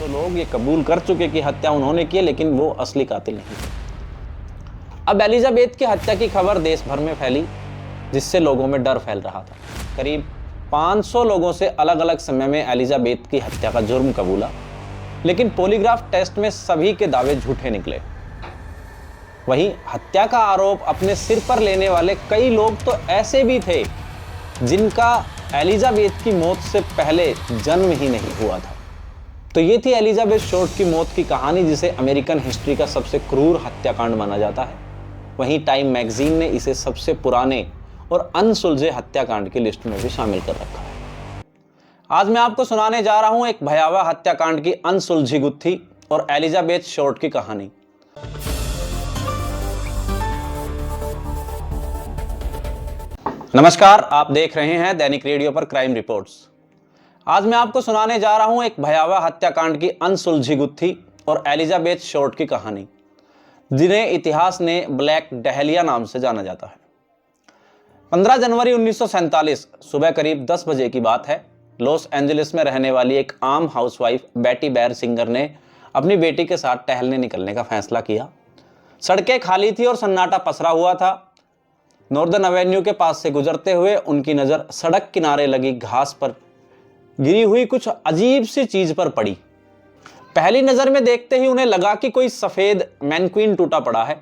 500 लोग ये कबूल कर चुके कि हत्या उन्होंने की, लेकिन वो असली कातिल नहीं थे। अब एलिजाबेथ की हत्या की खबर देश भर में फैली, जिससे लोगों में डर फैल रहा था। करीब 500 लोगों से अलग अलग समय में एलिजाबेथ की हत्या का जुर्म कबूला, लेकिन पॉलीग्राफ टेस्ट में सभी के दावे झूठे निकले। वहीं हत्या का आरोप अपने सिर पर लेने वाले कई लोग तो ऐसे भी थे जिनका एलिजाबेथ की मौत से पहले जन्म ही नहीं हुआ था। तो ये थी एलिजाबेथ शॉर्ट की मौत की कहानी, जिसे अमेरिकन हिस्ट्री का सबसे क्रूर हत्याकांड माना जाता है। वहीं टाइम मैगजीन ने इसे सबसे पुराने और अनसुलझे हत्याकांड की लिस्ट में भी शामिल कर रखा है। आज मैं आपको सुनाने जा रहा हूं एक भयावह हत्याकांड की अनसुलझी गुत्थी और एलिजाबेथ शॉर्ट की कहानी। नमस्कार, आप देख रहे हैं दैनिक रेडियो पर क्राइम रिपोर्ट्स। आज मैं आपको सुनाने जा रहा हूं एक भयावह हत्याकांड की अनसुलझी गुत्थी और एलिजाबेथ शॉर्ट की कहानी, जिन्हें इतिहास ने ब्लैक डहलिया नाम से जाना जाता है। 15 जनवरी 1947 सुबह करीब 10 बजे की बात है। लॉस एंजलिस में रहने वाली एक आम हाउसवाइफ बेटी बैर सिंगर ने अपनी बेटी के साथ टहलने निकलने का फैसला किया। सड़कें खाली थी और सन्नाटा पसरा हुआ था। नॉर्दर्न एवेन्यू के पास से गुजरते हुए उनकी नजर सड़क किनारे लगी घास पर गिरी हुई कुछ अजीब सी चीज पर पड़ी। पहली नजर में देखते ही उन्हें लगा कि कोई सफेद मैनक्वीन टूटा पड़ा है,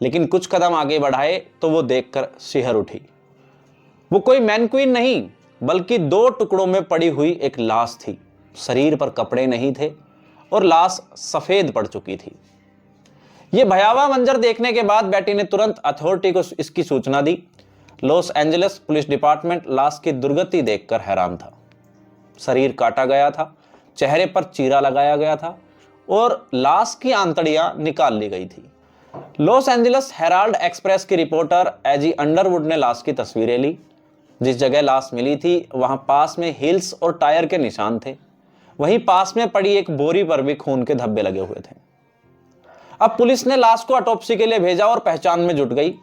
लेकिन कुछ कदम आगे बढ़ाए तो वो देखकर सिहर उठी। वो कोई मैनक्वीन नहीं, बल्कि 2 टुकड़ों में पड़ी हुई एक लाश थी। शरीर पर कपड़े नहीं थे और लाश सफेद पड़ चुकी थी। ये भयावह मंजर देखने के बाद बेटी ने तुरंत अथॉरिटी को इसकी सूचना दी। लॉस एंजलिस पुलिस डिपार्टमेंट लाश की दुर्गति देखकर हैरान था। शरीर काटा गया था, चेहरे पर चीरा लगाया गया था और लाश की आंतड़ियां निकाल ली गई थी। लॉस एंजलिस हेराल्ड एक्सप्रेस की रिपोर्टर एजी अंडरवुड ने लाश की तस्वीरें ली। जिस जगह लाश मिली थी वहां पास में हील्स और टायर के निशान थे। वहीं पास में पड़ी एक बोरी पर भी खून के धब्बे लगे हुए थे। अब पुलिस ने लाश को ऑटोप्सी के लिए भेजा और पहचान में जुट गई।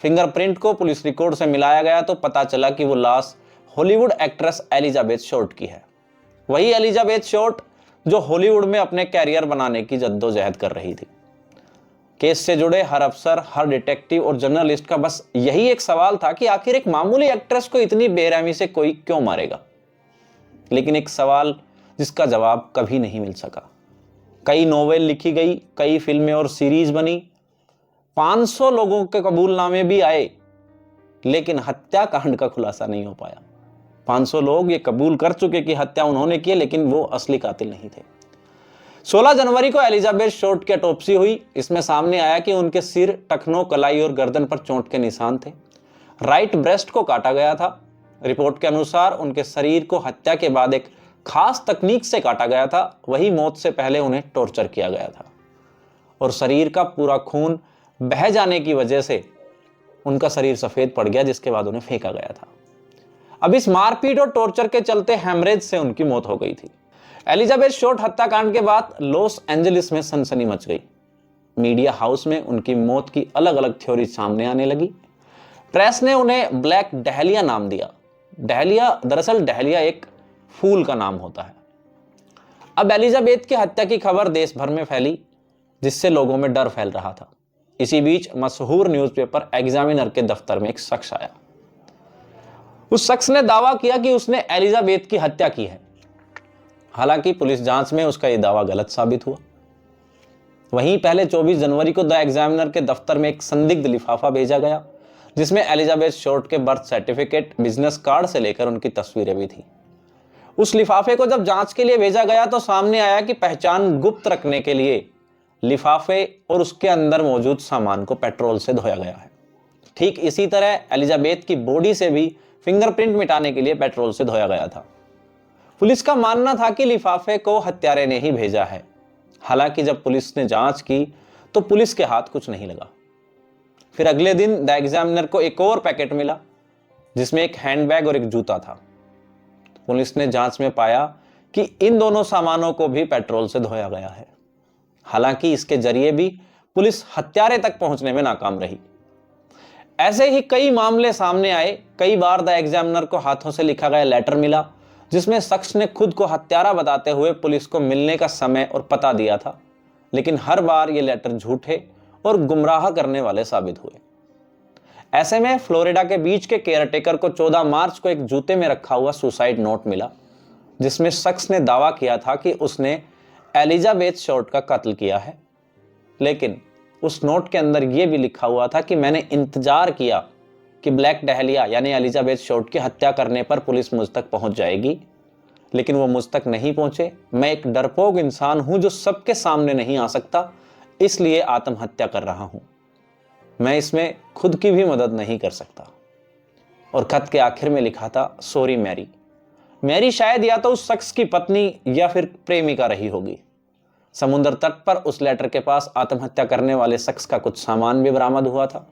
फिंगरप्रिंट को पुलिस रिकॉर्ड से मिलाया गया तो पता चला कि वो लाश हॉलीवुड एक्ट्रेस एलिजाबेथ शॉर्ट की है। वही एलिजाबेथ शॉर्ट जो हॉलीवुड में अपने कैरियर बनाने की जद्दोजहद कर रही थी। केस से जुड़े हर अफसर, हर डिटेक्टिव और जर्नलिस्ट का बस यही एक सवाल था कि आखिर एक मामूली एक्ट्रेस को इतनी बेरहमी से कोई क्यों मारेगा। लेकिन एक सवाल जिसका जवाब कभी नहीं मिल सका। कई नोवेल लिखी गई, कई फिल्में और सीरीज बनी, 500 लोगों के कबूलनामे भी आए, लेकिन हत्याकांड का खुलासा नहीं हो पाया। 500 लोग ये कबूल कर चुके कि हत्या उन्होंने की, लेकिन वो असली कातिल नहीं थे। 16 जनवरी को एलिजाबेथ शॉर्ट की ऑटोप्सी हुई। इसमें सामने आया कि उनके सिर, टखनों, कलाई और गर्दन पर चोट के निशान थे। राइट ब्रेस्ट को काटा गया था। रिपोर्ट के अनुसार उनके शरीर को हत्या के बाद एक खास तकनीक से काटा गया था। वही मौत से पहले उन्हें टॉर्चर किया गया था और शरीर का पूरा खून बह जाने की वजह से उनका शरीर सफेद पड़ गया, जिसके बाद उन्हें फेंका गया था। अब इस मारपीट और टॉर्चर के चलते हेमरेज से उनकी मौत हो गई थी। एलिजाबेथ शॉर्ट हत्याकांड के बाद लॉस एंजलिस में सनसनी मच गई। मीडिया हाउस में उनकी मौत की अलग अलग थ्योरी सामने आने लगी। प्रेस ने उन्हें ब्लैक डहलिया नाम दिया। दरअसल डहलिया एक फूल का नाम होता है। अब एलिजाबेथ की हत्या की खबर देश भर में फैली, जिससे लोगों में डर फैल रहा था। इसी बीच मशहूर न्यूज़पेपर एग्जामिनर के दफ्तर में एक शख्स आया। उस शख्स ने दावा किया कि उसने एलिजाबेथ की हत्या की है। हालांकि पुलिस जांच में उसका यह दावा गलत साबित हुआ। वहीं पहले 24 जनवरी को द एग्जामिनर के दफ्तर में एक संदिग्ध लिफाफा भेजा गया, जिसमें एलिजाबेथ शॉर्ट के बर्थ सर्टिफिकेट, बिजनेस कार्ड से लेकर उनकी तस्वीरें भी थी। उस लिफाफे को जब जांच के लिए भेजा गया तो सामने आया कि पहचान गुप्त रखने के लिए लिफाफे और उसके अंदर मौजूद सामान को पेट्रोल से धोया गया है। ठीक इसी तरह एलिजाबेथ की बॉडी से भी फिंगरप्रिंट मिटाने के लिए पेट्रोल से धोया गया था। पुलिस का मानना था कि लिफाफे को हत्यारे ने ही भेजा है। हालांकि जब पुलिस ने जांच की तो पुलिस के हाथ कुछ नहीं लगा। फिर अगले दिन द एग्जामिनर को एक और पैकेट मिला, जिसमें एक हैंडबैग और एक जूता था। पुलिस ने जांच में पाया कि इन दोनों सामानों को भी पेट्रोल से धोया गया है। हालांकि इसके जरिए भी पुलिस हत्यारे तक पहुंचने में नाकाम रही। ऐसे ही कई मामले सामने आए। कई बार द एग्जामिनर को हाथों से लिखा गया लेटर मिला, जिसमें शख्स ने खुद को हत्यारा बताते हुए पुलिस को मिलने का समय और पता दिया था, लेकिन हर बार ये लेटर झूठे और गुमराह करने वाले साबित हुए। ऐसे में फ्लोरिडा के बीच के केयरटेकर को 14 मार्च को एक जूते में रखा हुआ सुसाइड नोट मिला, जिसमें शख्स ने दावा किया था कि उसने एलिजाबेथ शॉर्ट का कत्ल किया है। लेकिन उस नोट के अंदर यह भी लिखा हुआ था कि मैंने इंतजार किया कि ब्लैक डहलिया यानी एलिजाबेथ शॉर्ट की हत्या करने पर पुलिस मुझ तक पहुंच जाएगी, लेकिन वो मुझ तक नहीं पहुंचे। मैं एक डरपोक इंसान हूं जो सबके सामने नहीं आ सकता, इसलिए आत्महत्या कर रहा हूं। मैं इसमें खुद की भी मदद नहीं कर सकता। और खत के आखिर में लिखा था, सॉरी मैरी। मैरी शायद या तो उस शख्स की पत्नी या फिर प्रेमिका रही होगी। समुद्र तट पर उस लेटर के पास आत्महत्या करने वाले शख्स का कुछ सामान भी बरामद हुआ था,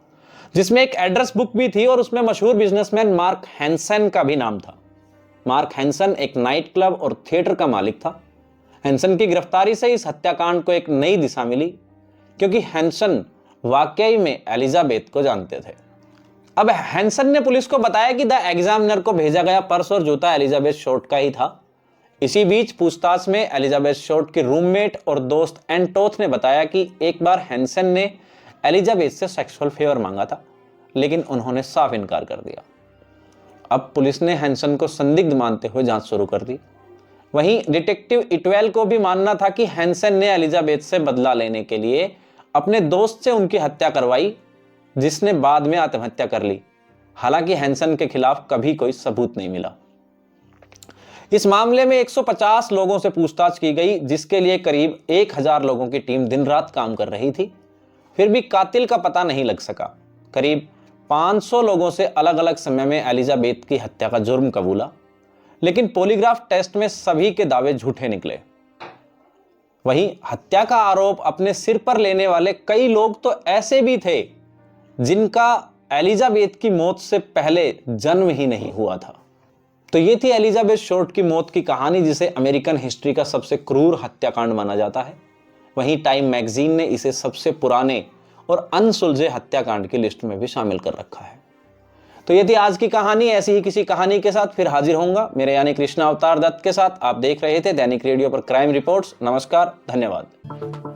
जिसमें एक एड्रेस बुक भी थी और उसमें मशहूर बिजनेसमैन मार्क हैंसन का भी नाम था। मार्क हैंसन एक नाइट क्लब और थिएटर का मालिक था। हैंसन की गिरफ्तारी से इस हत्याकांड को एक नई दिशा मिली, क्योंकि हैंसन वाकई में एलिजाबेथ को जानते थे। अब हैंसन ने पुलिस को बताया कि द एग्जामिनर को भेजा गया पर्स और जूता एलिजाबेथ शॉर्ट का ही था। इसी बीच पूछताछ में एलिजाबेथ शॉर्ट के रूममेट और दोस्त एंटोथ ने बताया कि एक बार हैंसन ने एलिजाबेथ से सेक्सुअल फेवर मांगा था, लेकिन उन्होंने साफ इनकार कर दिया। अब पुलिस ने हैंसन को संदिग्ध मानते हुए जांच शुरू कर दी। वहीं डिटेक्टिव इटवेल को भी मानना था कि हैंसन ने एलिजाबेथ से बदला लेने के लिए अपने दोस्त से उनकी हत्या करवाई, जिसने बाद में आत्महत्या कर ली। हालांकि हैंसन के खिलाफ कभी कोई सबूत नहीं मिला। इस मामले में 150 लोगों से पूछताछ की गई, जिसके लिए करीब 1000 लोगों की टीम दिन रात काम कर रही थी। फिर भी कातिल का पता नहीं लग सका। करीब 500 लोगों से अलग अलग समय में एलिजाबेथ की हत्या का जुर्म कबूला, लेकिन पॉलीग्राफ टेस्ट में सभी के दावे झूठे निकले। वहीं हत्या का आरोप अपने सिर पर लेने वाले कई लोग तो ऐसे भी थे जिनका एलिजाबेथ की मौत से पहले जन्म ही नहीं हुआ था। तो ये थी एलिजाबेथ शॉर्ट की मौत की कहानी, जिसे अमेरिकन हिस्ट्री का सबसे क्रूर हत्याकांड माना जाता है। वहीं टाइम मैगजीन ने इसे सबसे पुराने और अनसुलझे हत्याकांड की लिस्ट में भी शामिल कर रखा है। तो ये थी आज की कहानी। ऐसी ही किसी कहानी के साथ फिर हाजिर होऊंगा, मेरे यानी कृष्णा अवतार दत्त के साथ। आप देख रहे थे दैनिक रेडियो पर क्राइम रिपोर्ट्स। नमस्कार, धन्यवाद।